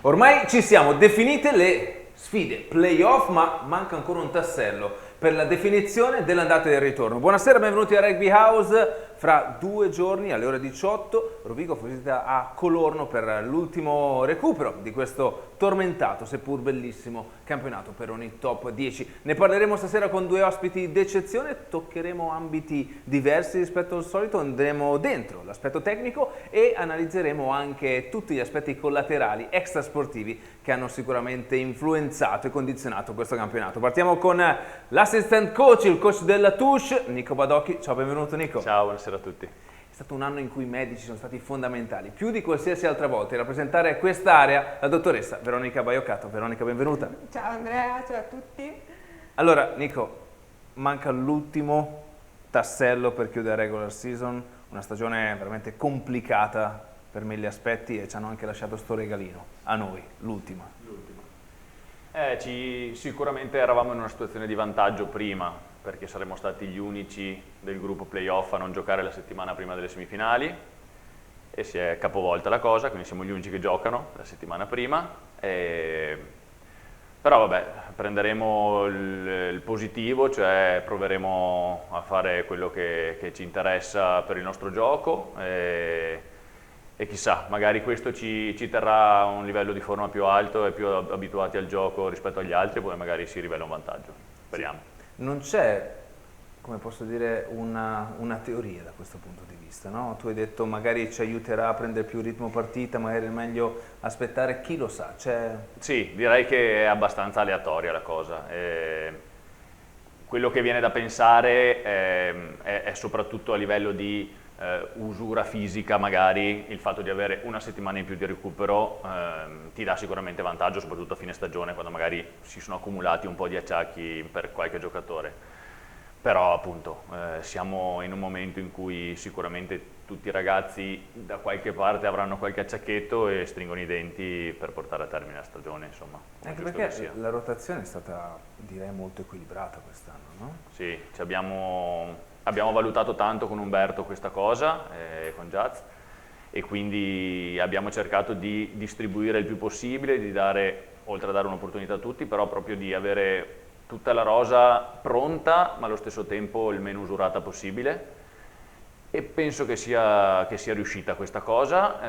Ormai ci siamo, definite le sfide playoff, ma manca ancora un tassello per la definizione dell'andata e del ritorno. Buonasera, benvenuti a Rugby House. Fra 2 giorni, alle ore 18, Rovigo fa visita a Colorno per l'ultimo recupero di questo tormentato, seppur bellissimo, campionato per ogni top 10. Ne parleremo stasera con 2 ospiti d'eccezione, toccheremo ambiti diversi rispetto al solito, andremo dentro l'aspetto tecnico e analizzeremo anche tutti gli aspetti collaterali extrasportivi che hanno sicuramente influenzato e condizionato questo campionato. Partiamo con l'assistant coach, il coach della Touche, Nico Badocchi. Ciao, benvenuto Nico. Ciao, buonasera a tutti. È stato un anno in cui i medici sono stati fondamentali, più di qualsiasi altra volta, e rappresentare quest'area la dottoressa Veronica Baioccato. Veronica, benvenuta. Ciao Andrea, ciao a tutti. Allora, Nico, manca l'ultimo tassello per chiudere la regular season, una stagione veramente complicata per mille aspetti e ci hanno anche lasciato sto regalino, a noi, l'ultima. Sicuramente eravamo in una situazione di vantaggio prima, perché saremmo stati gli unici del gruppo playoff a non giocare la settimana prima delle semifinali e si è capovolta la cosa, quindi siamo gli unici che giocano la settimana prima. Però vabbè, prenderemo il positivo, cioè proveremo a fare quello che ci interessa per il nostro gioco e chissà, magari questo ci terrà a un livello di forma più alto e più abituati al gioco rispetto agli altri, poi magari si rivela un vantaggio, speriamo. Non c'è, come posso dire, una teoria da questo punto di vista, no? Tu hai detto magari ci aiuterà a prendere più ritmo partita, magari è meglio aspettare, chi lo sa? Sì, direi che è abbastanza aleatoria la cosa. Quello che viene da pensare è soprattutto a livello di usura fisica, magari il fatto di avere una settimana in più di recupero ti dà sicuramente vantaggio, soprattutto a fine stagione, quando magari si sono accumulati un po' di acciacchi per qualche giocatore. Però appunto siamo in un momento in cui sicuramente tutti i ragazzi da qualche parte avranno qualche acciacchetto e stringono i denti per portare a termine la stagione, insomma. Anche perché la rotazione è stata, direi, molto equilibrata quest'anno, no? Sì, abbiamo valutato tanto con Umberto questa cosa, con Jazz, e quindi abbiamo cercato di distribuire il più possibile, di dare, oltre a dare un'opportunità a tutti, però proprio di avere tutta la rosa pronta, ma allo stesso tempo il meno usurata possibile, e penso che sia riuscita questa cosa.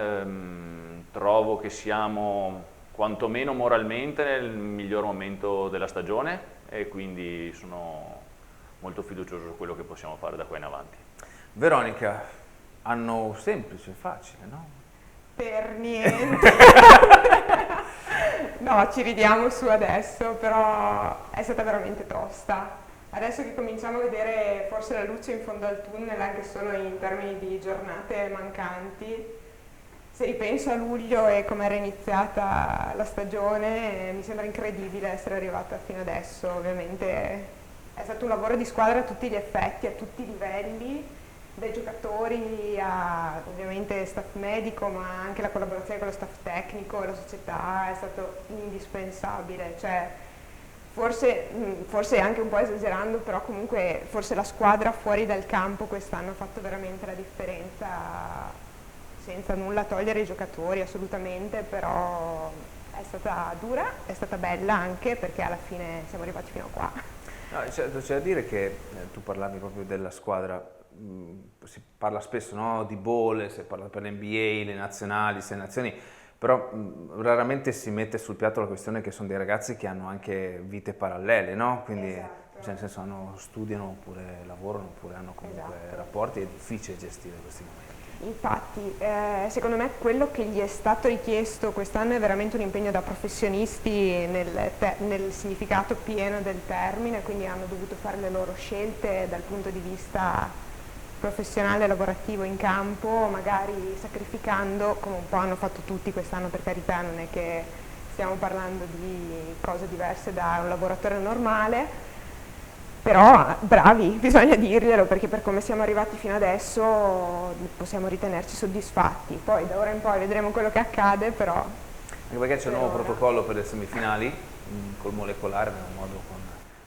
Trovo che siamo quantomeno moralmente nel miglior momento della stagione e quindi sono molto fiducioso su quello che possiamo fare da qua in avanti. Veronica, anno semplice, facile, no? Per niente. No, ci ridiamo su adesso, però è stata veramente tosta. Adesso che cominciamo a vedere forse la luce in fondo al tunnel, anche solo in termini di giornate mancanti, se ripenso a luglio e come era iniziata la stagione, mi sembra incredibile essere arrivata fino adesso. Ovviamente è stato un lavoro di squadra a tutti gli effetti, a tutti i livelli, dai giocatori a ovviamente staff medico, ma anche la collaborazione con lo staff tecnico, la società è stato indispensabile. Cioè, forse anche un po' esagerando, però comunque forse la squadra fuori dal campo quest'anno ha fatto veramente la differenza, senza nulla togliere ai giocatori assolutamente, però è stata dura, è stata bella anche perché alla fine siamo arrivati fino a qua. No, c'è da dire che tu parlavi proprio della squadra, si parla spesso, no, di bolle, si parla per l'NBA, le nazionali, 6 nazioni, però raramente si mette sul piatto la questione che sono dei ragazzi che hanno anche vite parallele, no? Quindi Esatto. cioè, nel senso studiano oppure lavorano oppure hanno comunque Esatto. rapporti, è difficile gestire questi momenti. Infatti, secondo me quello che gli è stato richiesto quest'anno è veramente un impegno da professionisti nel significato pieno del termine, quindi hanno dovuto fare le loro scelte dal punto di vista professionale, lavorativo in campo, magari sacrificando, come un po' hanno fatto tutti quest'anno, per carità, non è che stiamo parlando di cose diverse da un lavoratore normale. Però bravi, bisogna dirglielo, perché per come siamo arrivati fino adesso possiamo ritenerci soddisfatti. Poi da ora in poi vedremo quello che accade, però... Anche perché c'è un nuovo protocollo per le semifinali, col molecolare, abbiamo modo con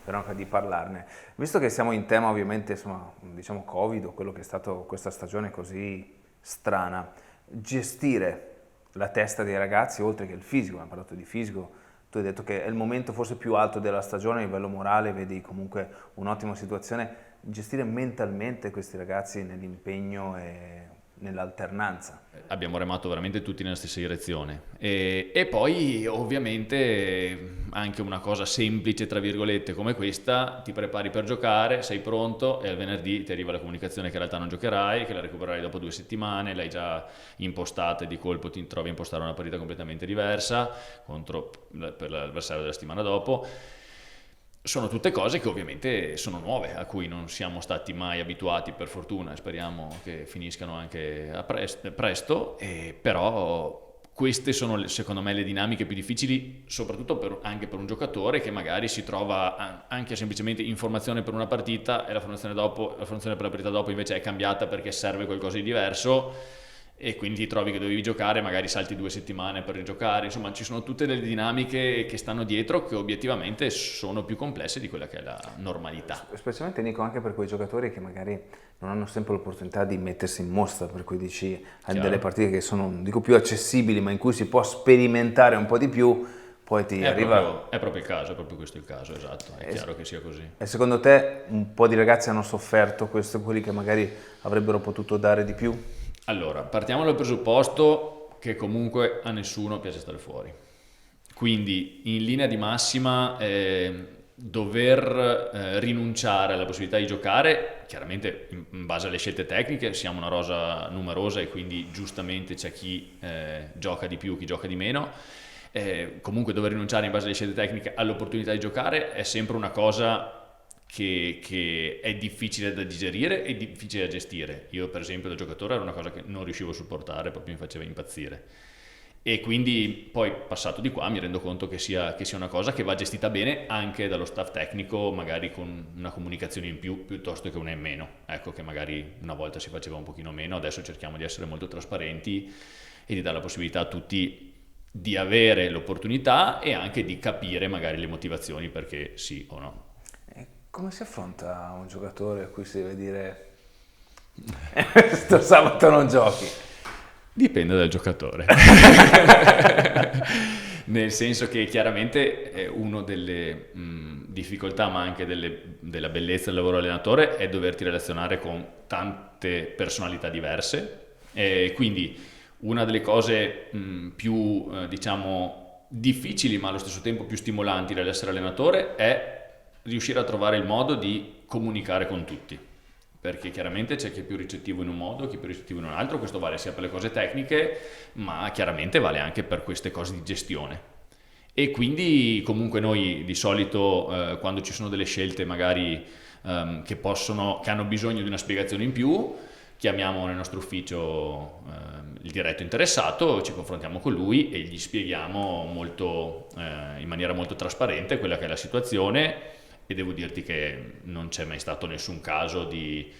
Veronica di parlarne. Visto che siamo in tema ovviamente, insomma, diciamo Covid, o quello che è stato questa stagione così strana, gestire la testa dei ragazzi, oltre che il fisico, abbiamo parlato di fisico, tu hai detto che è il momento forse più alto della stagione a livello morale, vedi comunque un'ottima situazione, gestire mentalmente questi ragazzi nell'impegno e nell'alternanza. Abbiamo remato veramente tutti nella stessa direzione e poi ovviamente anche una cosa semplice tra virgolette come questa, ti prepari per giocare, sei pronto e al venerdì ti arriva la comunicazione che in realtà non giocherai, che la recupererai dopo 2 settimane, l'hai già impostata e di colpo ti trovi a impostare una partita completamente diversa per l'avversario della settimana dopo. Sono tutte cose che ovviamente sono nuove, a cui non siamo stati mai abituati per fortuna, speriamo che finiscano anche presto, però queste sono secondo me le dinamiche più difficili, soprattutto anche per un giocatore che magari si trova anche semplicemente informazione per una partita e la formazione per la partita dopo invece è cambiata perché serve qualcosa di diverso, e quindi ti trovi che dovevi giocare, magari salti 2 settimane per rigiocare, insomma ci sono tutte delle dinamiche che stanno dietro che obiettivamente sono più complesse di quella che è la normalità. Specialmente Nico anche per quei giocatori che magari non hanno sempre l'opportunità di mettersi in mostra, per cui dici hai delle partite che sono, non dico più accessibili, ma in cui si può sperimentare un po' di più, poi ti arriva... È proprio il caso, è proprio questo il caso, esatto, è chiaro che sia così. E secondo te un po' di ragazzi hanno sofferto questo, quelli che magari avrebbero potuto dare di più? Allora, partiamo dal presupposto che comunque a nessuno piace stare fuori. Quindi, in linea di massima, dover rinunciare alla possibilità di giocare, chiaramente in base alle scelte tecniche, siamo una rosa numerosa e quindi giustamente c'è chi gioca di più, chi gioca di meno. Comunque dover rinunciare in base alle scelte tecniche all'opportunità di giocare è sempre una cosa che è difficile da digerire e difficile da gestire. Io per esempio da giocatore era una cosa che non riuscivo a supportare, proprio mi faceva impazzire. E quindi poi passato di qua mi rendo conto che sia una cosa che va gestita bene anche dallo staff tecnico, magari con una comunicazione in più piuttosto che una in meno. Ecco, che magari una volta si faceva un pochino meno, adesso cerchiamo di essere molto trasparenti e di dare la possibilità a tutti di avere l'opportunità e anche di capire magari le motivazioni perché sì o no. Come si affronta un giocatore a cui si deve dire sto sabato non giochi? Dipende dal giocatore. Nel senso che chiaramente una delle difficoltà ma anche della bellezza del lavoro allenatore è doverti relazionare con tante personalità diverse e quindi una delle cose più diciamo difficili ma allo stesso tempo più stimolanti dell'essere allenatore è riuscire a trovare il modo di comunicare con tutti, perché chiaramente c'è chi è più ricettivo in un modo, chi è più ricettivo in un altro, questo vale sia per le cose tecniche, ma chiaramente vale anche per queste cose di gestione. E quindi comunque noi di solito quando ci sono delle scelte magari che hanno bisogno di una spiegazione in più, chiamiamo nel nostro ufficio il diretto interessato, ci confrontiamo con lui e gli spieghiamo in maniera molto trasparente quella che è la situazione. E devo dirti che non c'è mai stato nessun caso di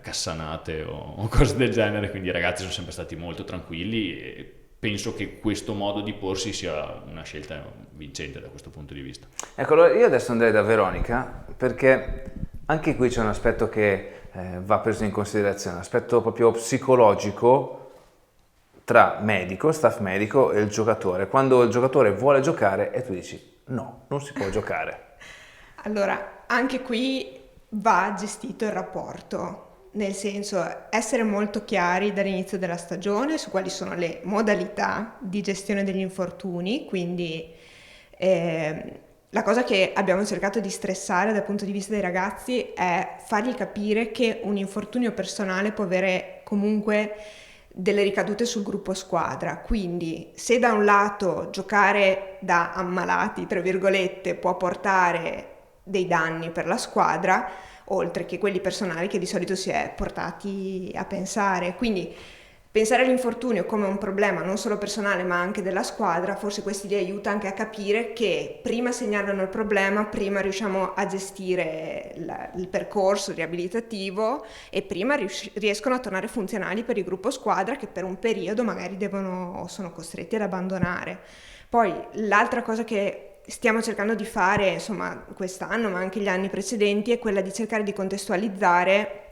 cassanate o cose del genere, quindi i ragazzi sono sempre stati molto tranquilli e penso che questo modo di porsi sia una scelta vincente da questo punto di vista. Ecco, allora io adesso andrei da Veronica perché anche qui c'è un aspetto che va preso in considerazione, un aspetto proprio psicologico tra medico, staff medico e il giocatore. Quando il giocatore vuole giocare e tu dici no, non si può giocare. Allora, anche qui va gestito il rapporto, nel senso essere molto chiari dall'inizio della stagione su quali sono le modalità di gestione degli infortuni, quindi la cosa che abbiamo cercato di stressare dal punto di vista dei ragazzi è fargli capire che un infortunio personale può avere comunque delle ricadute sul gruppo squadra, quindi se da un lato giocare da ammalati, tra virgolette, può portare dei danni per la squadra, oltre che quelli personali che di solito si è portati a pensare. Quindi pensare all'infortunio come un problema non solo personale ma anche della squadra, forse questo li aiuta anche a capire che prima segnalano il problema, prima riusciamo a gestire il percorso riabilitativo e prima riescono a tornare funzionali per il gruppo squadra che per un periodo magari sono costretti ad abbandonare. Poi l'altra cosa che stiamo cercando di fare, insomma, quest'anno ma anche gli anni precedenti, è quella di cercare di contestualizzare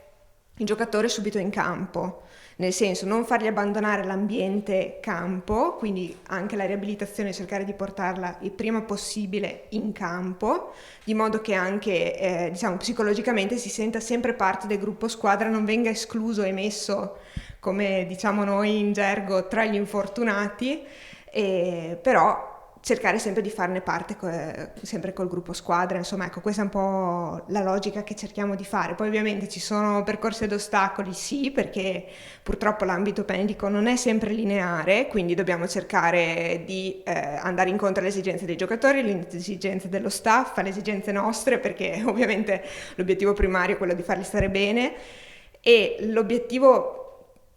il giocatore subito in campo, nel senso non fargli abbandonare l'ambiente campo, quindi anche la riabilitazione cercare di portarla il prima possibile in campo, di modo che anche diciamo psicologicamente si senta sempre parte del gruppo squadra, non venga escluso e messo, come diciamo noi in gergo, tra gli infortunati, però cercare sempre di farne parte sempre col gruppo squadra, insomma ecco, questa è un po' la logica che cerchiamo di fare. Poi ovviamente ci sono percorsi ed ostacoli, sì, perché purtroppo l'ambito medico non è sempre lineare, quindi dobbiamo cercare di andare incontro alle esigenze dei giocatori, alle esigenze dello staff, alle esigenze nostre, perché ovviamente l'obiettivo primario è quello di farli stare bene, e l'obiettivo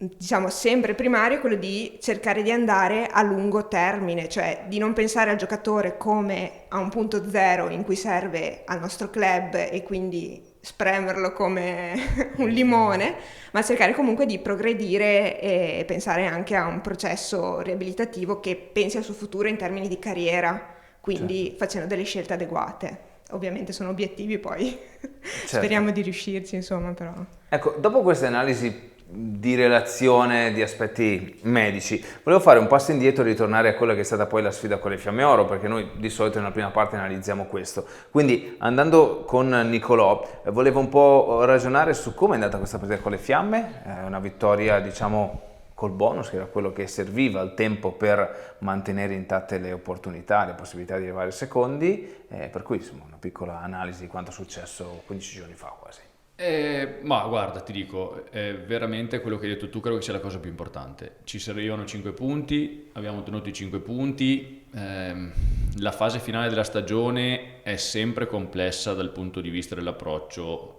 diciamo sempre primario è quello di cercare di andare a lungo termine, cioè di non pensare al giocatore come a un punto zero in cui serve al nostro club e quindi spremerlo come un limone, ma cercare comunque di progredire e pensare anche a un processo riabilitativo che pensi al suo futuro in termini di carriera, quindi facendo delle scelte adeguate. Ovviamente sono obiettivi, poi speriamo di riuscirci, insomma, però. Ecco, dopo queste analisi di relazione, di aspetti medici, volevo fare un passo indietro e ritornare a quella che è stata poi la sfida con le Fiamme Oro, perché noi di solito nella prima parte analizziamo questo. Quindi andando con Nicolò, volevo un po' ragionare su come è andata questa partita con le Fiamme, una vittoria diciamo col bonus, che era quello che serviva al tempo per mantenere intatte le opportunità, le possibilità di arrivare secondi, per cui insomma una piccola analisi di quanto è successo 15 giorni fa quasi. Ma guarda, ti dico, veramente quello che hai detto tu credo che sia la cosa più importante. Ci servivano 5 punti, abbiamo ottenuto i 5 punti. La fase finale della stagione è sempre complessa dal punto di vista dell'approccio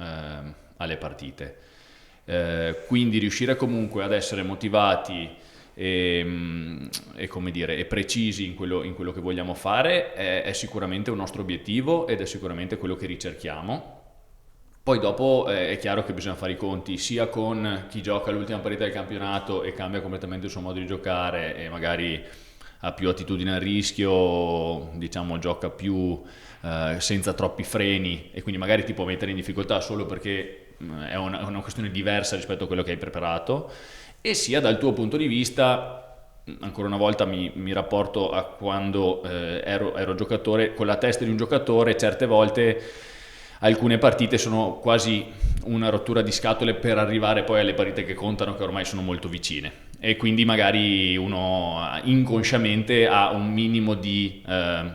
alle partite. Quindi riuscire comunque ad essere motivati e come dire, e precisi in quello che vogliamo fare è sicuramente un nostro obiettivo ed è sicuramente quello che ricerchiamo. Poi dopo è chiaro che bisogna fare i conti sia con chi gioca l'ultima partita del campionato e cambia completamente il suo modo di giocare e magari ha più attitudine al rischio, diciamo gioca più senza troppi freni e quindi magari ti può mettere in difficoltà solo perché è una questione diversa rispetto a quello che hai preparato, e sia dal tuo punto di vista, ancora una volta mi rapporto a quando ero giocatore, con la testa di un giocatore certe volte alcune partite sono quasi una rottura di scatole per arrivare poi alle partite che contano, che ormai sono molto vicine, e quindi magari uno inconsciamente ha un minimo di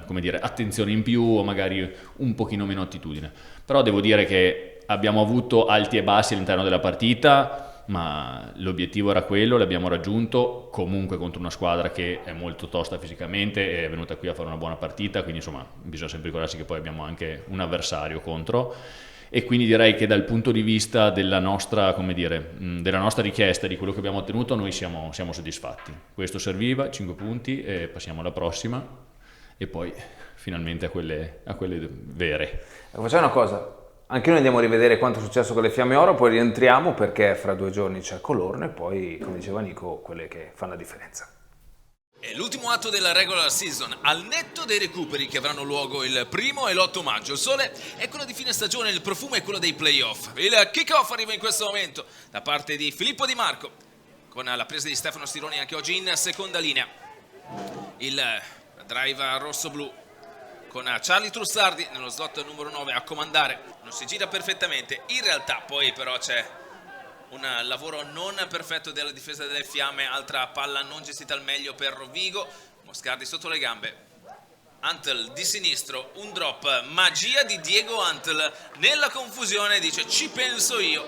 come dire, attenzione in più o magari un pochino meno attitudine. Però devo dire che abbiamo avuto alti e bassi all'interno della partita, ma l'obiettivo era quello, l'abbiamo raggiunto, comunque contro una squadra che è molto tosta fisicamente, è venuta qui a fare una buona partita, quindi insomma bisogna sempre ricordarsi che poi abbiamo anche un avversario contro, e quindi direi che dal punto di vista della nostra, come dire, della nostra richiesta, di quello che abbiamo ottenuto, noi siamo soddisfatti. Questo serviva, 5 punti, e passiamo alla prossima e poi finalmente a quelle vere. Facciamo una cosa. Anche noi andiamo a rivedere quanto è successo con le Fiamme Oro, poi rientriamo perché fra 2 giorni c'è Colorno e poi, come diceva Nico, quelle che fanno la differenza. È l'ultimo atto della regular season, al netto dei recuperi che avranno luogo il 1° e l'8 maggio. Il sole è quello di fine stagione, il profumo è quello dei playoff. Il kick-off arriva in questo momento da parte di Filippo Di Marco, con la presa di Stefano Stironi anche oggi in seconda linea. Il drive rosso-blu con Charlie Trussardi nello slot numero 9 a comandare. Non si gira perfettamente, in realtà poi però c'è un lavoro non perfetto della difesa delle Fiamme, altra palla non gestita al meglio per Rovigo, Moscardi sotto le gambe, Antl di sinistro, un drop, magia di Diego Antl, nella confusione dice ci penso io.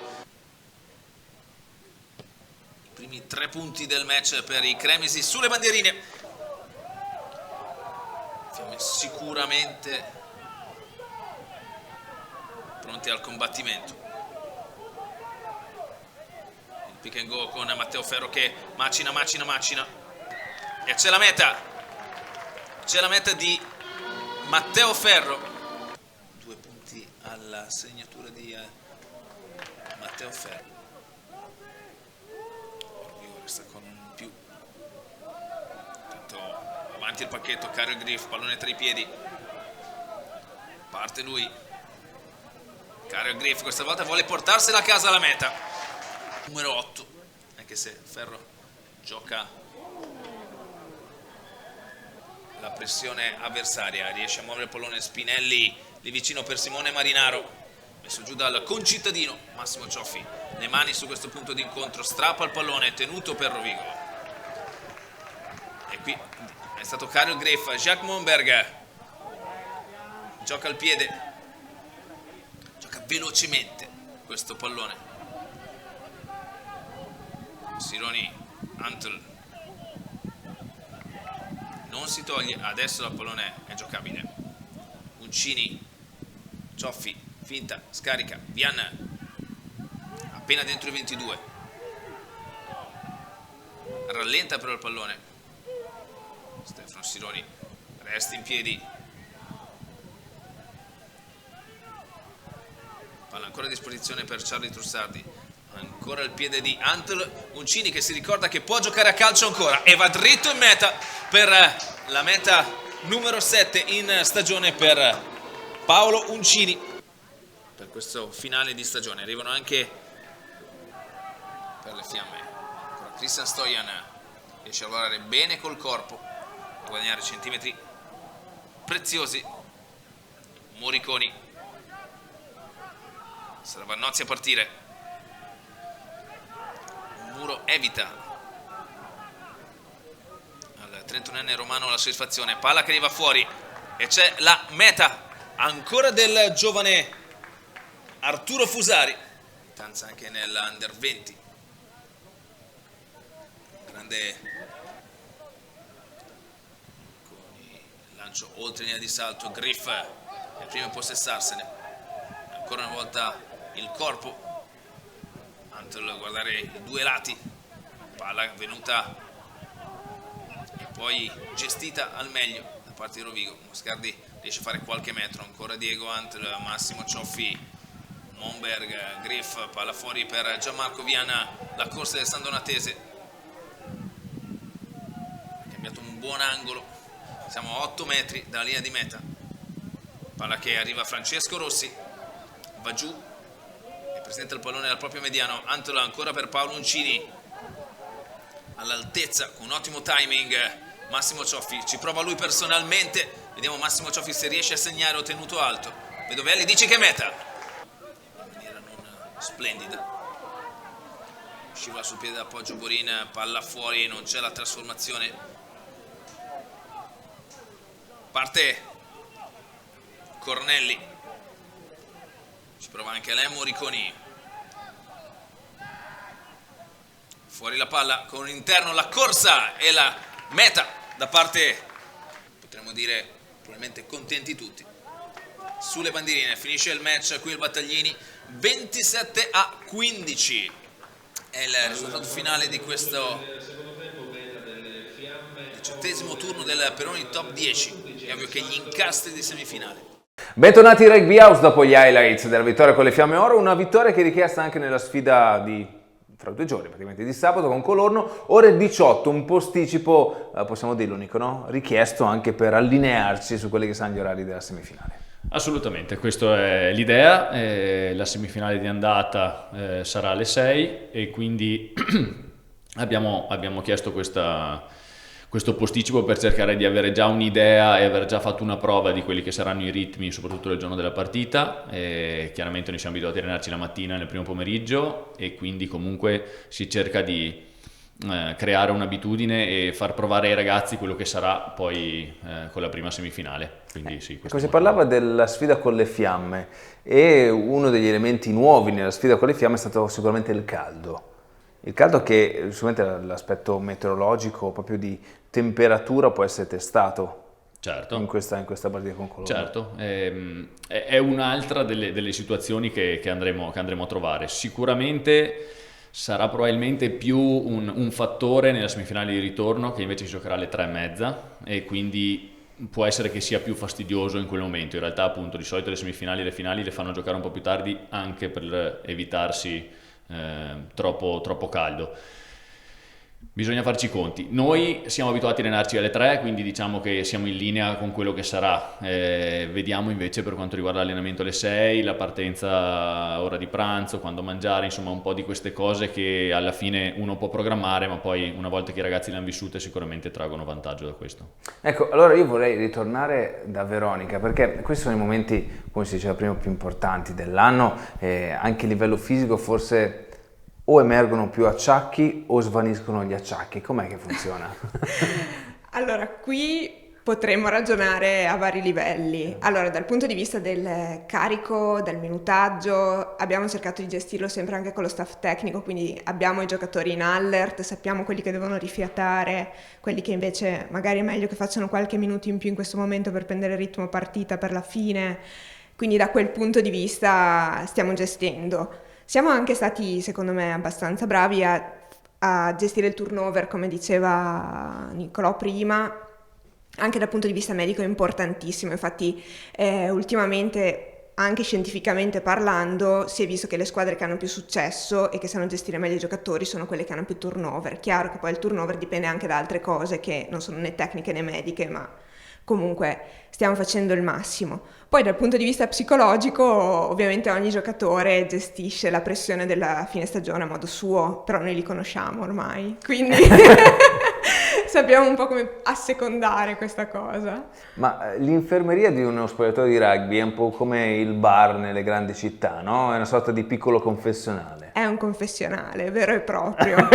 I primi 3 punti del match per i cremisi sulle bandierine. Fiamme sicuramente pronti al combattimento. Il pick and go con Matteo Ferro che macina e c'è la meta di Matteo Ferro. 2 punti alla segnatura di Matteo Ferro. Orvio resta con un più. Tanto avanti il pacchetto, Cario Griff, pallone tra i piedi, parte lui, Cario Griff questa volta vuole portarsela a casa alla meta, numero 8, anche se Ferro gioca la pressione avversaria, riesce a muovere il pallone Spinelli lì vicino per Simone Marinaro, messo giù dal concittadino Massimo Cioffi, le mani su questo punto di incontro, strappa il pallone, tenuto per Rovigo, e qui è stato Kario Greff. Jacques Monberg gioca al piede, gioca velocemente questo pallone, Sironi, Antl non si toglie, adesso il pallone è giocabile, Uncini, Cioffi, finta, scarica, Vian appena dentro i 22, rallenta però il pallone, Stefano Sironi resta in piedi, palla ancora a disposizione per Charlie Trussardi, ancora il piede di Antl, Uncini che si ricorda che può giocare a calcio ancora e va dritto in meta per la meta numero 7 in stagione per Paolo Uncini. Per questo finale di stagione arrivano anche per le fiamme ancora Christian Stojan, riesce a lavorare bene col corpo, a guadagnare centimetri preziosi, Moriconi, sarà Vannozzi a partire, Muro evita al 31enne romano la soddisfazione, palla che arriva fuori e c'è la meta ancora del giovane Arturo Fusari, tanza anche nell'Under 20, grande con il lancio oltre linea di salto, Greff è il primo a possessarsene, ancora una volta il corpo, Antl guardare i due lati, palla venuta e poi gestita al meglio da parte di Rovigo, Moscardi riesce a fare qualche metro, ancora Diego Antl, Massimo Cioffi, Monberg, Greff, palla fuori per Gianmarco Viana, la corsa del San Donatese, ha cambiato un buon angolo, siamo a 8 metri dalla linea di meta, palla che arriva a Francesco Rossi, va giù e presenta il pallone al proprio mediano, Antl ancora per Paolo Uncini, all'altezza con un ottimo timing Massimo Cioffi, ci prova lui personalmente, vediamo Massimo Cioffi se riesce a segnare o tenuto alto, Vedovelli dice che è meta, in maniera non splendida, scivola sul piede d'appoggio Borin, palla fuori, non c'è la trasformazione, parte Cornelli, ci prova anche lei Moriconi, fuori la palla con interno la corsa e la meta da parte, potremmo dire probabilmente contenti tutti, sulle bandierine. Finisce il match qui il Battaglini 27-15, è il risultato finale di questo 18° turno del Peroni Top 10. È ovvio che gli incastri di semifinale. Bentornati in Rugby House dopo gli highlights della vittoria con le Fiamme Oro, una vittoria che è richiesta anche nella sfida di fra 2 giorni, praticamente di sabato con Colorno, ore 18, un posticipo, possiamo dirlo Nico, no? Richiesto anche per allinearci su quelli che saranno gli orari della semifinale. Assolutamente, questa è l'idea, la semifinale di andata sarà alle 6 e quindi abbiamo chiesto questo posticipo per cercare di avere già un'idea e aver già fatto una prova di quelli che saranno i ritmi, soprattutto il giorno della partita. Chiaramente noi siamo abituati a allenarci la mattina nel primo pomeriggio e quindi comunque si cerca di creare un'abitudine e far provare ai ragazzi quello che sarà poi con la prima semifinale. Quindi, sì, si parlava della sfida con le fiamme e uno degli elementi nuovi nella sfida con le fiamme è stato sicuramente il caldo. Il caldo che sicuramente l'aspetto meteorologico, proprio di temperatura, può essere testato. Certo. In questa partita con Colorno. Certo, è un'altra delle situazioni che andremo a trovare. Sicuramente sarà probabilmente più un fattore nella semifinale di ritorno, che invece si giocherà alle 3:30 e quindi può essere che sia più fastidioso in quel momento. In realtà appunto di solito le semifinali e le finali le fanno giocare un po' più tardi anche per evitarsi troppo caldo. Bisogna farci i conti. Noi siamo abituati a allenarci alle 3, quindi diciamo che siamo in linea con quello che sarà. Vediamo invece per quanto riguarda l'allenamento alle 6, la partenza ora di pranzo, quando mangiare, insomma un po' di queste cose che alla fine uno può programmare, ma poi una volta che i ragazzi le hanno vissute sicuramente traggono vantaggio da questo. Ecco, allora io vorrei ritornare da Veronica, perché questi sono i momenti, come si diceva prima, più importanti dell'anno, anche a livello fisico forse o emergono più acciacchi o svaniscono gli acciacchi. Com'è che funziona? Allora, qui potremmo ragionare a vari livelli. Allora, dal punto di vista del carico, del minutaggio, abbiamo cercato di gestirlo sempre anche con lo staff tecnico, quindi abbiamo i giocatori in alert, sappiamo quelli che devono rifiatare, quelli che invece magari è meglio che facciano qualche minuto in più in questo momento per prendere il ritmo partita per la fine. Quindi da quel punto di vista stiamo gestendo. Siamo anche stati, secondo me, abbastanza bravi a gestire il turnover, come diceva Nicolò prima, anche dal punto di vista medico è importantissimo. Infatti ultimamente, anche scientificamente parlando, si è visto che le squadre che hanno più successo e che sanno gestire meglio i giocatori sono quelle che hanno più turnover. Chiaro che poi il turnover dipende anche da altre cose che non sono né tecniche né mediche, ma comunque stiamo facendo il massimo. Poi dal punto di vista psicologico, ovviamente ogni giocatore gestisce la pressione della fine stagione a modo suo, però noi li conosciamo ormai, quindi sappiamo un po' come assecondare questa cosa. Ma l'infermeria di uno spogliatoio di rugby è un po' come il bar nelle grandi città, no? È una sorta di piccolo confessionale. È un confessionale, vero e proprio.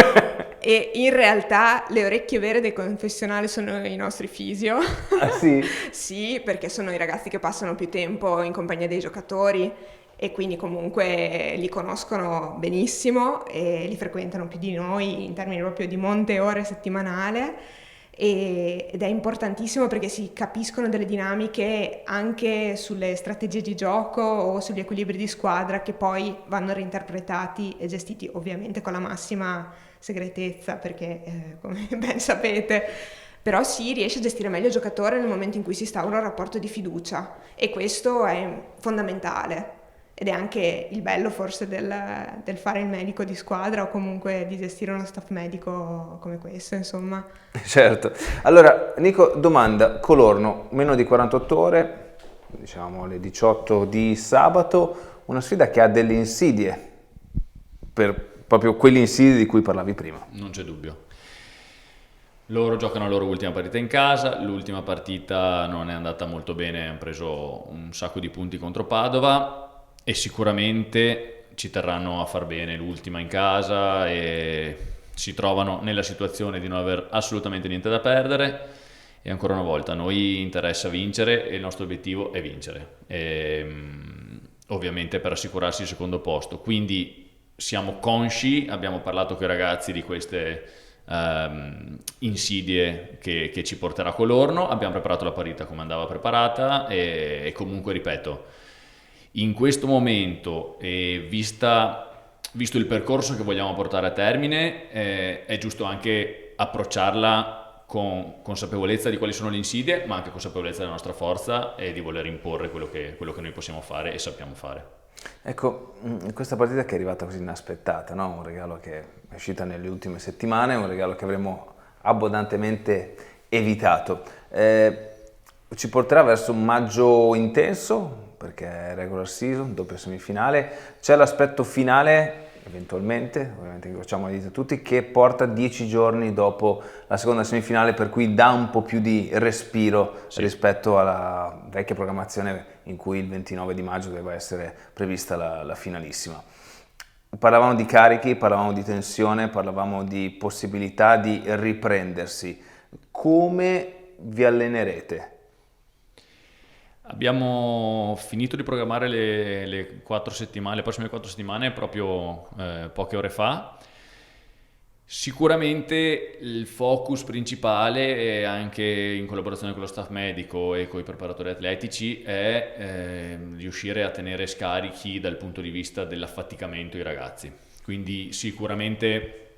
E in realtà le orecchie vere del confessionale sono i nostri fisio. Ah sì? Sì, perché sono i ragazzi che passano più tempo in compagnia dei giocatori e quindi comunque li conoscono benissimo e li frequentano più di noi in termini proprio di monte e ore settimanale. Ed è importantissimo perché si capiscono delle dinamiche anche sulle strategie di gioco o sugli equilibri di squadra che poi vanno reinterpretati e gestiti ovviamente con la massima segretezza perché come ben sapete, però si riesce a gestire meglio il giocatore nel momento in cui si instaura un rapporto di fiducia e questo è fondamentale. Ed è anche il bello forse del fare il medico di squadra o comunque di gestire uno staff medico come questo, insomma. Certo. Allora, Nico, domanda, Colorno, meno di 48 ore, diciamo le 18 di sabato, una sfida che ha delle insidie, per proprio quelle insidie di cui parlavi prima. Non c'è dubbio. Loro giocano la loro ultima partita in casa, l'ultima partita non è andata molto bene, hanno preso un sacco di punti contro Padova, e sicuramente ci terranno a far bene l'ultima in casa e si trovano nella situazione di non aver assolutamente niente da perdere e ancora una volta a noi interessa vincere e il nostro obiettivo è vincere ovviamente per assicurarsi il secondo posto, quindi siamo consci, abbiamo parlato con i ragazzi di queste insidie che ci porterà Colorno, abbiamo preparato la partita come andava preparata e comunque ripeto, in questo momento, visto il percorso che vogliamo portare a termine, è giusto anche approcciarla con consapevolezza di quali sono le insidie, ma anche consapevolezza della nostra forza e di voler imporre quello che noi possiamo fare e sappiamo fare. Ecco, questa partita che è arrivata così inaspettata, no? Un regalo che è uscito nelle ultime settimane, un regalo che avremmo abbondantemente evitato. Ci porterà verso un maggio intenso, perché è regular season, doppia semifinale, c'è l'aspetto finale, eventualmente, ovviamente incrociamo le dita tutti, che porta 10 giorni dopo la seconda semifinale, per cui dà un po' più di respiro rispetto alla vecchia programmazione in cui il 29 di maggio doveva essere prevista la finalissima. Parlavamo di carichi, parlavamo di tensione, parlavamo di possibilità di riprendersi. Come vi allenerete? Abbiamo finito di programmare le prossime 4 settimane proprio poche ore fa. Sicuramente il focus principale, anche in collaborazione con lo staff medico e con i preparatori atletici, è riuscire a tenere scarichi dal punto di vista dell'affaticamento i ragazzi. Quindi sicuramente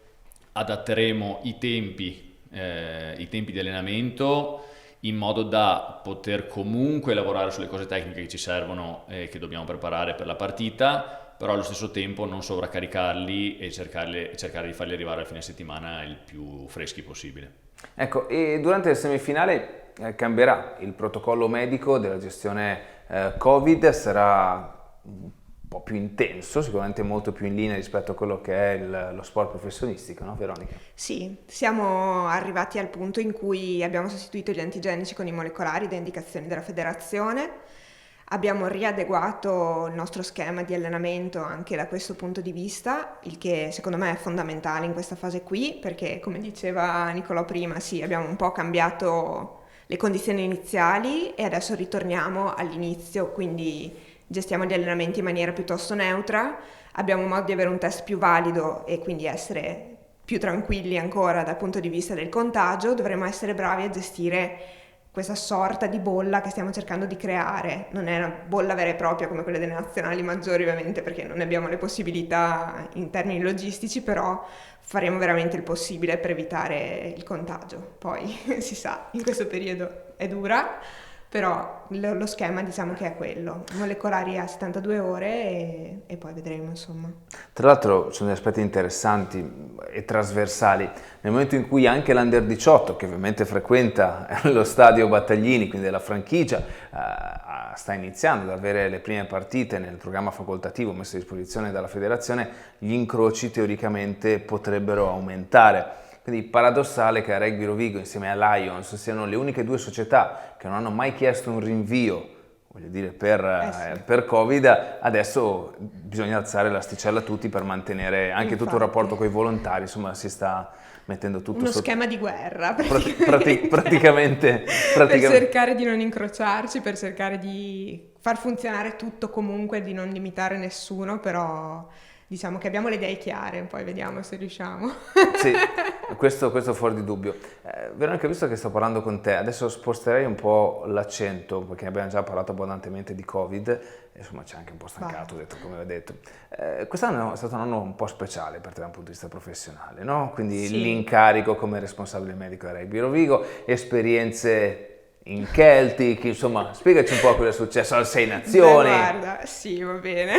adatteremo i tempi di allenamento in modo da poter comunque lavorare sulle cose tecniche che ci servono e che dobbiamo preparare per la partita, però allo stesso tempo non sovraccaricarli e cercare di farli arrivare al fine settimana il più freschi possibile. Ecco, e durante le semifinali cambierà il protocollo medico della gestione Covid, sarà un po' più intenso, sicuramente molto più in linea rispetto a quello che è lo sport professionistico, no Veronica? Sì, siamo arrivati al punto in cui abbiamo sostituito gli antigenici con i molecolari da indicazioni della federazione. Abbiamo riadeguato il nostro schema di allenamento anche da questo punto di vista, il che secondo me è fondamentale in questa fase qui, perché come diceva Nicolò prima, sì, abbiamo un po' cambiato le condizioni iniziali e adesso ritorniamo all'inizio, quindi gestiamo gli allenamenti in maniera piuttosto neutra, abbiamo modo di avere un test più valido e quindi essere più tranquilli ancora dal punto di vista del contagio. Dovremo essere bravi a gestire questa sorta di bolla che stiamo cercando di creare. Non è una bolla vera e propria come quelle delle nazionali maggiori ovviamente, perché non ne abbiamo le possibilità in termini logistici, però faremo veramente il possibile per evitare il contagio. Poi si sa, in questo periodo è dura, però lo schema diciamo che è quello, molecolari a 72 ore e poi vedremo insomma. Tra l'altro sono degli aspetti interessanti e trasversali, nel momento in cui anche l'Under 18, che ovviamente frequenta lo stadio Battaglini, quindi della franchigia, sta iniziando ad avere le prime partite nel programma facoltativo messo a disposizione dalla federazione, gli incroci teoricamente potrebbero aumentare. Quindi paradossale che a Rugby Rovigo insieme a Lions siano le uniche due società che non hanno mai chiesto un rinvio, voglio dire, per Covid, adesso bisogna alzare l'asticella a tutti per mantenere anche tutto il rapporto con i volontari, insomma si sta mettendo tutto uno sotto schema di guerra praticamente. Per cercare di non incrociarci, per cercare di far funzionare tutto comunque, di non limitare nessuno, però diciamo che abbiamo le idee chiare, poi vediamo se riusciamo. Sì, questo fuori di dubbio. Veronica, visto che sto parlando con te, adesso sposterei un po' l'accento, perché abbiamo già parlato abbondantemente di Covid, e insomma ci ha anche un po' stancato, come avevo detto. Quest'anno è stato un anno un po' speciale per te dal punto di vista professionale, no? Quindi sì. L'incarico come responsabile medico a Rugby Rovigo, esperienze in Celtic, insomma, spiegaci un po' cosa è successo al Sei Nazioni. Guarda, sì, va bene.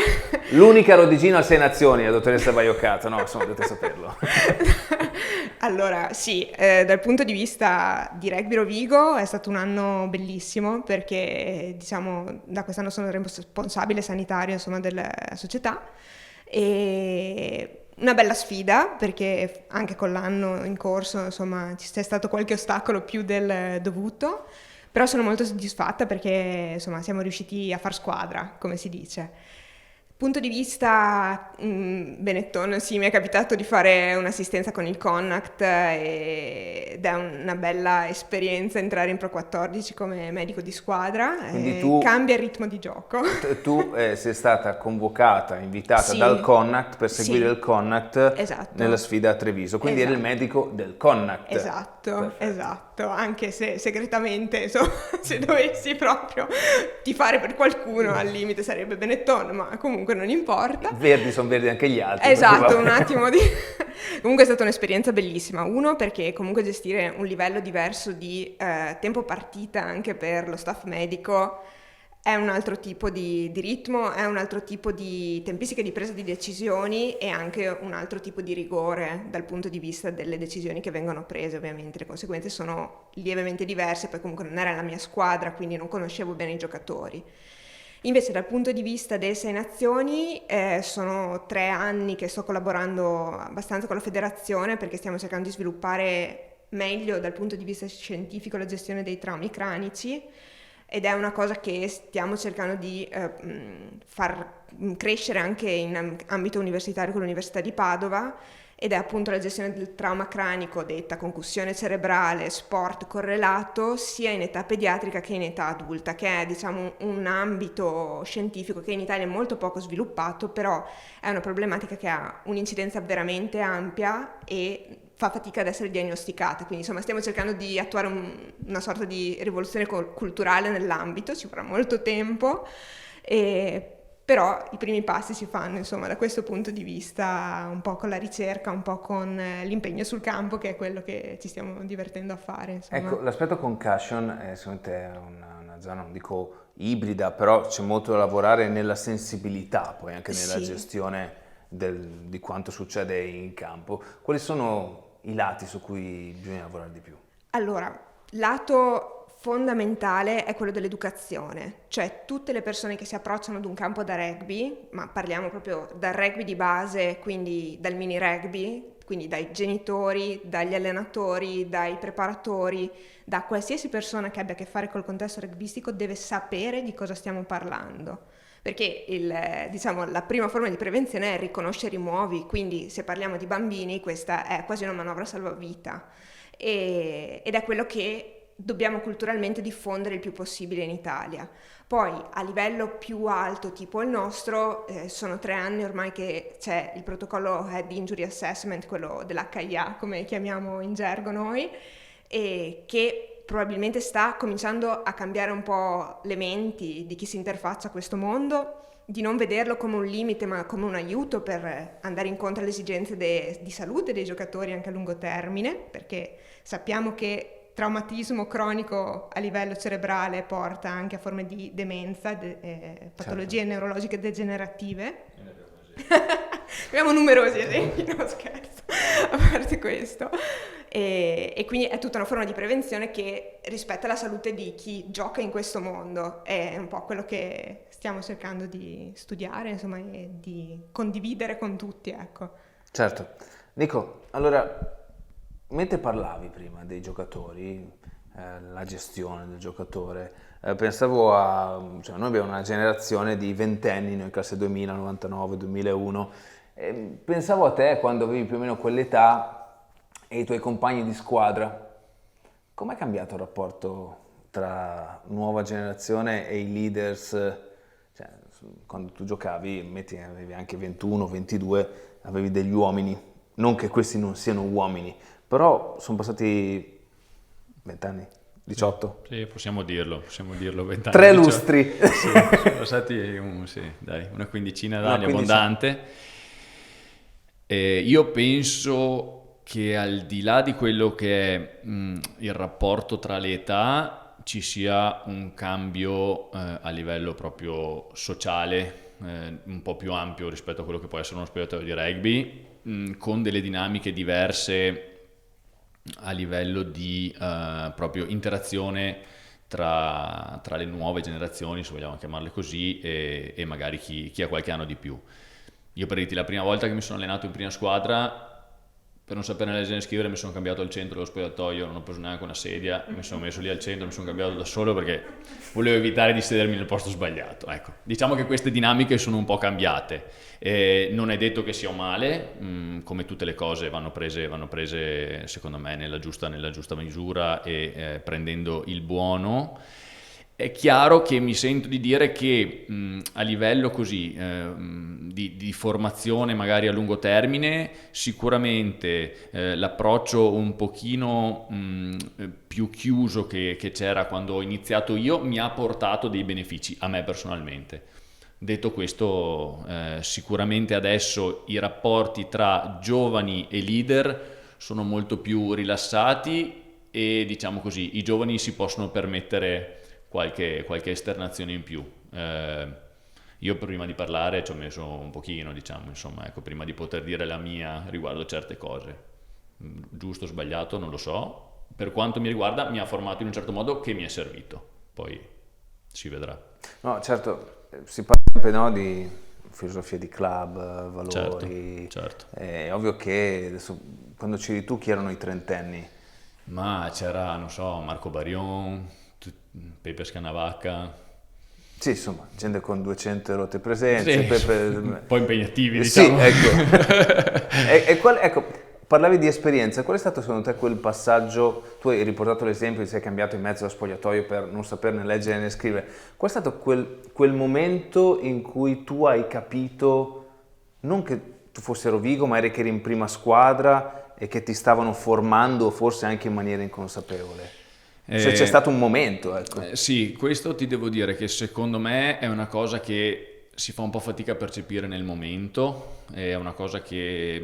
L'unica rodigina al Sei Nazioni, la dottoressa Baioccato, no? Insomma, dovete saperlo. Allora, sì, dal punto di vista di Rugby Rovigo è stato un anno bellissimo perché, diciamo, da quest'anno sono responsabile sanitario, insomma, della società e una bella sfida perché anche con l'anno in corso, insomma, c'è stato qualche ostacolo più del dovuto. Però sono molto soddisfatta perché insomma siamo riusciti a far squadra, come si dice. Punto di vista Benetton, sì, mi è capitato di fare un'assistenza con il Connacht ed è una bella esperienza entrare in Pro 14 come medico di squadra. Quindi tu, cambia il ritmo di gioco. Tu sei stata convocata, invitata sì, dal Connacht per seguire sì, il Connacht esatto, nella sfida a Treviso, quindi eri il medico del Connacht. Esatto, esatto, anche se segretamente, insomma, se dovessi proprio tifare per qualcuno al limite sarebbe Benetton, ma comunque non importa. Verdi sono verdi anche gli altri. Esatto, un attimo di... Comunque è stata un'esperienza bellissima. Uno, perché comunque gestire un livello diverso di tempo partita anche per lo staff medico è un altro tipo di ritmo, è un altro tipo di tempistica di presa di decisioni e anche un altro tipo di rigore dal punto di vista delle decisioni che vengono prese. Ovviamente le conseguenze sono lievemente diverse, poi comunque non era la mia squadra, quindi non conoscevo bene i giocatori. Invece dal punto di vista delle Sei Nazioni sono 3 anni che sto collaborando abbastanza con la federazione perché stiamo cercando di sviluppare meglio dal punto di vista scientifico la gestione dei traumi cranici ed è una cosa che stiamo cercando di far crescere anche in ambito universitario con l'Università di Padova ed è appunto la gestione del trauma cranico, detta concussione cerebrale, sport correlato, sia in età pediatrica che in età adulta, che è diciamo un ambito scientifico che in Italia è molto poco sviluppato, però è una problematica che ha un'incidenza veramente ampia e fa fatica ad essere diagnosticata, quindi insomma stiamo cercando di attuare una sorta di rivoluzione culturale nell'ambito, ci vorrà molto tempo, però i primi passi si fanno insomma da questo punto di vista, un po' con la ricerca, un po' con l'impegno sul campo, che è quello che ci stiamo divertendo a fare. Insomma. Ecco, l'aspetto concussion è sicuramente una zona, non dico ibrida, però c'è molto da lavorare nella sensibilità, poi anche nella Sì. gestione di quanto succede in campo. Quali sono i lati su cui bisogna lavorare di più? Allora, lato fondamentale è quello dell'educazione, cioè tutte le persone che si approcciano ad un campo da rugby, ma parliamo proprio dal rugby di base, quindi dal mini rugby, quindi dai genitori, dagli allenatori, dai preparatori, da qualsiasi persona che abbia a che fare col contesto rugbistico deve sapere di cosa stiamo parlando. Perché diciamo, la prima forma di prevenzione è riconoscere i muovi, quindi se parliamo di bambini questa è quasi una manovra salvavita ed è quello che dobbiamo culturalmente diffondere il più possibile in Italia. Poi a livello più alto, tipo il nostro, sono 3 anni ormai che c'è il protocollo Head Injury Assessment, quello dell'HIA, come chiamiamo in gergo noi, e che probabilmente sta cominciando a cambiare un po' le menti di chi si interfaccia a questo mondo, di non vederlo come un limite ma come un aiuto per andare incontro alle esigenze di salute dei giocatori anche a lungo termine, perché sappiamo che traumatismo cronico a livello cerebrale porta anche a forme di demenza, patologie neurologiche degenerative. Abbiamo numerosi esempi, no scherzo, a parte questo. E quindi è tutta una forma di prevenzione che rispetta la salute di chi gioca in questo mondo. È un po' quello che stiamo cercando di studiare, insomma, e di condividere con tutti, ecco. Certo. Nico, allora, mentre parlavi prima dei giocatori, la gestione del giocatore, pensavo cioè noi abbiamo una generazione di ventenni, noi classe 2000, 99, 2001, pensavo a te quando avevi più o meno quell'età e i tuoi compagni di squadra. Com'è cambiato il rapporto tra nuova generazione e i leaders? Cioè, quando tu giocavi, avevi anche 21, 22, avevi degli uomini, non che questi non siano uomini, però sono passati 20 anni, 18? Sì, possiamo dirlo, 20 anni. 3 lustri! Sì, sono passati una quindicina d'anni, abbondante. Io penso che al di là di quello che è il rapporto tra le età, ci sia un cambio a livello proprio sociale, un po' più ampio rispetto a quello che può essere uno spogliatoio di rugby, con delle dinamiche diverse a livello di proprio interazione tra le nuove generazioni, se vogliamo chiamarle così, e magari chi ha qualche anno di più. Io per dirti, la prima volta che mi sono allenato in prima squadra, per non sapere leggere e scrivere, mi sono cambiato al centro dello spogliatoio, non ho preso neanche una sedia, mi sono messo lì al centro, mi sono cambiato da solo perché volevo evitare di sedermi nel posto sbagliato. Ecco, diciamo che queste dinamiche sono un po' cambiate. Non è detto che sia un male, come tutte le cose vanno prese secondo me nella giusta misura e prendendo il buono. È chiaro che mi sento di dire che a livello così di formazione magari a lungo termine, sicuramente l'approccio un pochino più chiuso che c'era quando ho iniziato io mi ha portato dei benefici a me personalmente. Detto questo, sicuramente adesso i rapporti tra giovani e leader sono molto più rilassati e, diciamo così, i giovani si possono permettere qualche esternazione in più. Io prima di parlare ci ho messo un pochino, diciamo, insomma, ecco, prima di poter dire la mia riguardo certe cose. Giusto o sbagliato non lo so, per quanto mi riguarda mi ha formato in un certo modo che mi è servito, poi si vedrà. No, certo, si parla sempre, no, di filosofia di club, valori. Certo. È ovvio che adesso, quando c'eri tu, chi erano i trentenni? Ma c'era, non so, Marco Barion, Pepe Scanavacca. Sì, insomma, gente con 200 rotte presenze. Sì, un po' impegnativi, sì, diciamo. Ecco. Ecco, parlavi di esperienza, qual è stato secondo te quel passaggio? Tu hai riportato l'esempio di sei cambiato in mezzo allo spogliatoio per non saperne leggere né scrivere. Qual è stato quel momento in cui tu hai capito, non che tu fossi a Rovigo, ma eri che eri in prima squadra e che ti stavano formando forse anche in maniera inconsapevole? Se c'è stato un momento, ecco. Sì, questo ti devo dire che secondo me è una cosa che si fa un po' fatica a percepire nel momento, è una cosa che,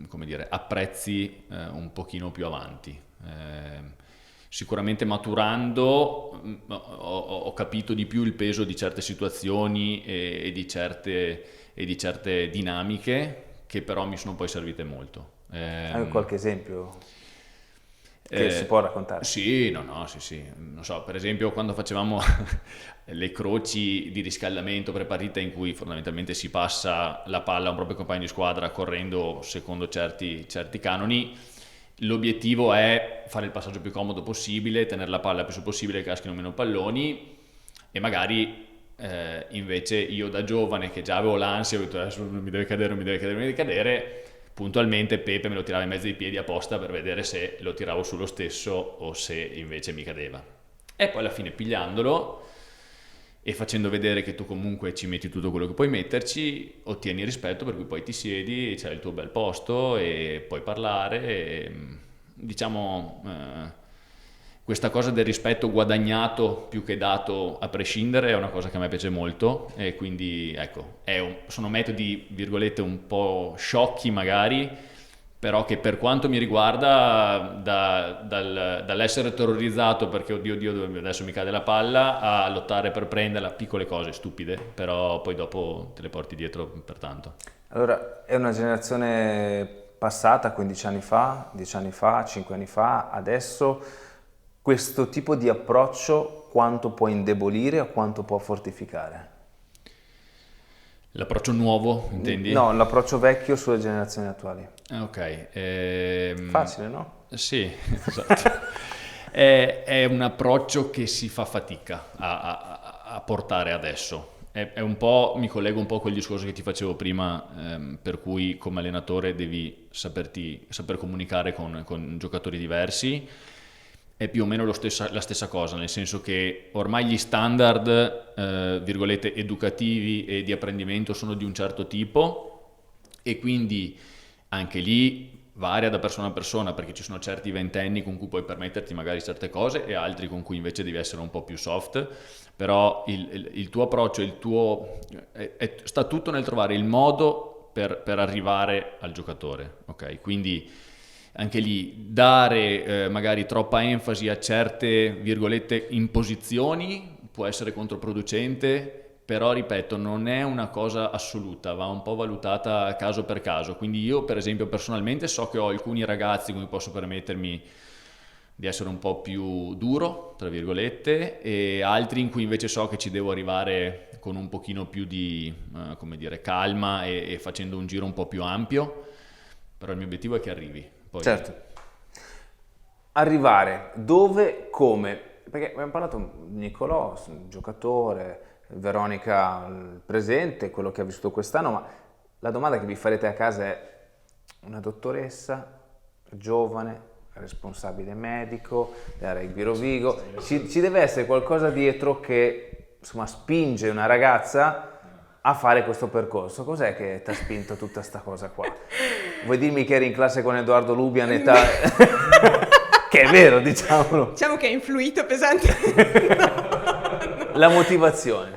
come dire, apprezzi un pochino più avanti. sicuramente maturando ho capito di più il peso di certe situazioni e di certe dinamiche che però mi sono poi servite molto. Hai qualche esempio che si può raccontare? Sì, sì. Non so, per esempio quando facevamo le croci di riscaldamento pre-partita in cui fondamentalmente si passa la palla a un proprio compagno di squadra correndo secondo certi canoni, l'obiettivo è fare il passaggio più comodo possibile, tenere la palla il più su possibile, che caschino meno palloni, e magari invece io da giovane che già avevo l'ansia, ho detto adesso non mi deve cadere, puntualmente Pepe me lo tirava in mezzo ai piedi apposta per vedere se lo tiravo su lo stesso o se invece mi cadeva. E poi alla fine pigliandolo e facendo vedere che tu comunque ci metti tutto quello che puoi metterci, ottieni rispetto, per cui poi ti siedi, c'hai il tuo bel posto e puoi parlare e, diciamo, questa cosa del rispetto guadagnato più che dato a prescindere è una cosa che a me piace molto, e quindi ecco, sono metodi virgolette un po' sciocchi magari, però che per quanto mi riguarda dall'essere terrorizzato perché oddio adesso mi cade la palla, a lottare per prenderla, piccole cose stupide, però poi dopo te le porti dietro per tanto. Allora, è una generazione passata 15 anni fa, 10 anni fa, 5 anni fa, adesso questo tipo di approccio quanto può indebolire o quanto può fortificare? L'approccio nuovo, intendi? No, l'approccio vecchio sulle generazioni attuali. Ok. Facile, no? Sì, esatto. È un approccio che si fa fatica a portare adesso. È un po', mi collego un po' a quel discorso che ti facevo prima, per cui come allenatore devi saper comunicare con giocatori diversi. È più o meno la stessa cosa, nel senso che ormai gli standard, virgolette, educativi e di apprendimento sono di un certo tipo, e quindi anche lì varia da persona a persona, perché ci sono certi ventenni con cui puoi permetterti magari certe cose e altri con cui invece devi essere un po' più soft, però il tuo approccio, sta tutto nel trovare il modo per arrivare al giocatore, ok? Quindi anche lì dare magari troppa enfasi a certe, virgolette, imposizioni può essere controproducente, però ripeto, non è una cosa assoluta, va un po' valutata caso per caso. Quindi io per esempio personalmente so che ho alcuni ragazzi con cui posso permettermi di essere un po' più duro, tra virgolette, e altri in cui invece so che ci devo arrivare con un pochino più di come dire, calma e facendo un giro un po' più ampio, però il mio obiettivo è che arrivi. Poi... Certo. Arrivare, dove, come? Perché abbiamo parlato di Nicolò, giocatore, Veronica il presente, quello che ha vissuto quest'anno, ma la domanda che vi farete a casa è: una dottoressa, giovane, responsabile medico della Rugby Rovigo, ci deve essere qualcosa dietro che insomma spinge una ragazza a fare questo percorso. Cos'è che ti ha spinto a tutta sta cosa qua? Vuoi dirmi che eri in classe con Edoardo Lubian e che è vero, diciamolo. Diciamo che ha influito pesantemente. La motivazione.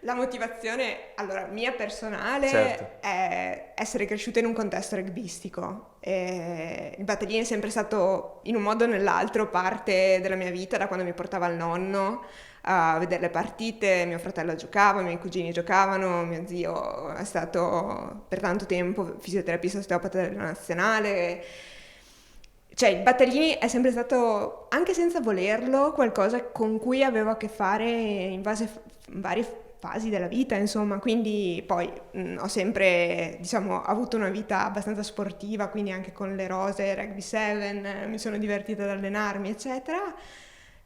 La motivazione, allora, mia personale, certo, è essere cresciuta in un contesto rugbyistico. Il Battaglini è sempre stato, in un modo o nell'altro, parte della mia vita, da quando mi portava il nonno a vedere le partite, mio fratello giocava, i miei cugini giocavano, mio zio è stato per tanto tempo fisioterapista osteopata della nazionale. Cioè il Battaglini è sempre stato, anche senza volerlo, qualcosa con cui avevo a che fare in varie fasi della vita, insomma. Quindi poi ho sempre, diciamo, avuto una vita abbastanza sportiva, quindi anche con le rose, Rugby 7, mi sono divertita ad allenarmi, eccetera.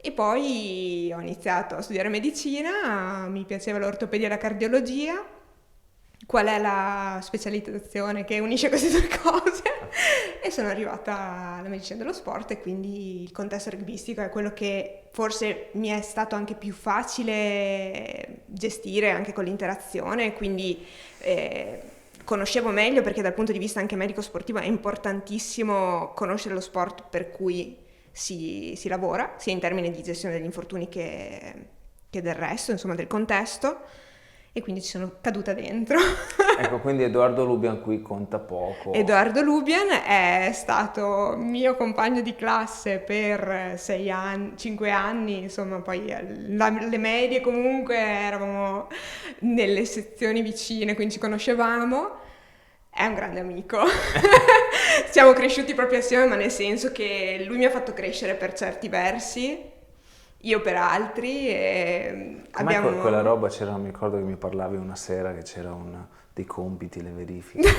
E poi ho iniziato a studiare medicina, mi piaceva l'ortopedia e la cardiologia. Qual è la specializzazione che unisce queste due cose? E sono arrivata alla medicina dello sport, e quindi il contesto rugbyistico è quello che forse mi è stato anche più facile gestire anche con l'interazione, quindi conoscevo meglio, perché dal punto di vista anche medico-sportivo è importantissimo conoscere lo sport per cui si lavora, sia in termini di gestione degli infortuni che del resto, insomma, del contesto. E quindi ci sono caduta dentro. Ecco, quindi Edoardo Lubian qui conta poco. Edoardo Lubian è stato mio compagno di classe per 5 anni, insomma, poi le medie comunque eravamo nelle sezioni vicine, quindi ci conoscevamo. È un grande amico. Siamo cresciuti proprio assieme, ma nel senso che lui mi ha fatto crescere per certi versi, io per altri. E Com'è quella roba? Mi ricordo che mi parlavi una sera che c'era dei compiti, le verifiche.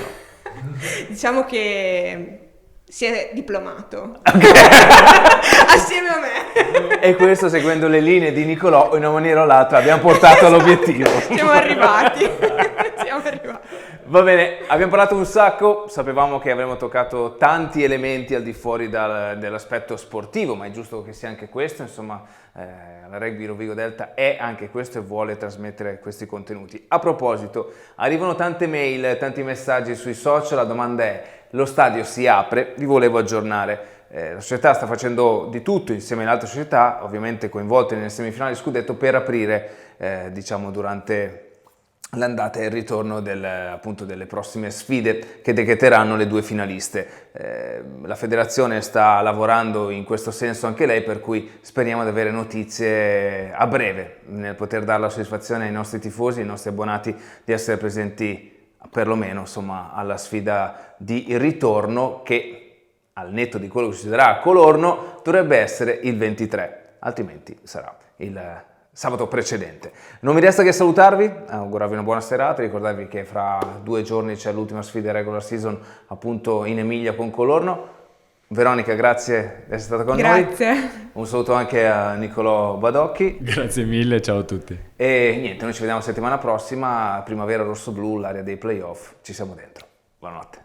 Diciamo che si è diplomato. Assieme a me. E questo, seguendo le linee di Nicolò, in una maniera o l'altra abbiamo portato all'obiettivo. Siamo arrivati. Va bene, abbiamo parlato un sacco, sapevamo che avremmo toccato tanti elementi al di fuori dell'aspetto sportivo, ma è giusto che sia anche questo, insomma, la Rugby Rovigo Delta è anche questo e vuole trasmettere questi contenuti. A proposito, arrivano tante mail, tanti messaggi sui social, la domanda è: lo stadio si apre? Vi volevo aggiornare. La società sta facendo di tutto insieme alle altre società, ovviamente coinvolte nelle semifinali di scudetto, per aprire, diciamo, durante l'andata e il ritorno appunto delle prossime sfide che decreteranno le 2 finaliste. La federazione sta lavorando in questo senso anche lei, per cui speriamo di avere notizie a breve, nel poter dare la soddisfazione ai nostri tifosi, ai nostri abbonati, di essere presenti perlomeno, insomma, alla sfida di ritorno che, al netto di quello che succederà a Colorno, dovrebbe essere il 23, altrimenti sarà il sabato precedente. Non mi resta che salutarvi, augurarvi una buona serata, ricordarvi che fra 2 giorni c'è l'ultima sfida regular season appunto in Emilia con Colorno. Veronica, grazie di essere stata con noi. Grazie. Un saluto anche a Nicolò Badocchi. Grazie mille, ciao a tutti. E niente, noi ci vediamo settimana prossima, primavera rosso-blu, l'area dei playoff, ci siamo dentro. Buonanotte.